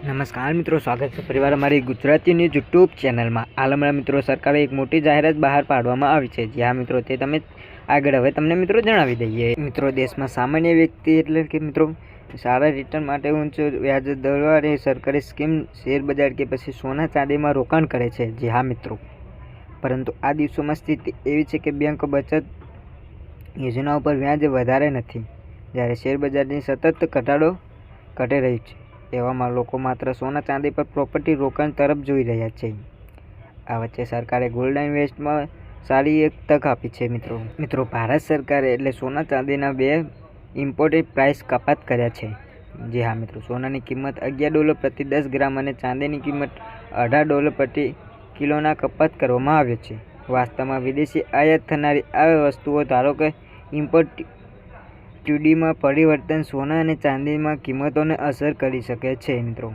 નમસ્કાર મિત્રો, સ્વાગત છે પરિવાર અમારી ગુજરાતી ન્યૂઝ યુટ્યુબ ચેનલમાં। હાલમાં મિત્રો સરકારે એક મોટી જાહેરાત બહાર પાડવામાં આવી છે, જ્યાં મિત્રો તે તમે આગળ હવે તમને મિત્રો જણાવી દઈએ। મિત્રો દેશમાં સામાન્ય વ્યક્તિ એટલે કે મિત્રો સારા રિટર્ન માટે ઊંચો વ્યાજ દરવાળી સરકારી સ્કીમ શેરબજાર કે પછી સોના ચાંદીમાં રોકાણ કરે છે। જી હા મિત્રો, પરંતુ આ દિવસોમાં સ્થિતિ એવી છે કે બેંક બચત યોજનાઓ પર વ્યાજ વધારે નથી, જ્યારે શેરબજારની સતત ઘટાડો ઘટી રહી છે। એવામાં લોકો માત્ર સોના ચાંદી પર પ્રોપર્ટી રોકાણ તરફ જોઈ રહ્યા છે। આ વચ્ચે સરકારે ગોલ્ડ ઇન્વેસ્ટમાં સારી એક તક આપી છે। મિત્રો ભારત સરકારે એટલે સોના ચાંદીના 2 ઇમ્પોર્ટેડ પ્રાઇસ કપાત કર્યા છે। જી હા મિત્રો, સોનાની કિંમત $11 પ્રતિ 10 ગ્રામ અને ચાંદીની કિંમત $18 પ્રતિ કિલોના કપાત કરવામાં આવ્યો છે। વાસ્તવમાં વિદેશી આયાત થનારી આ વસ્તુઓ ધારો કે ઇમ્પોર્ટ ડ્યુટીમાં પરિવર્તન સોના અને ચાંદીમાં કિંમતોને અસર કરી શકે છે। મિત્રો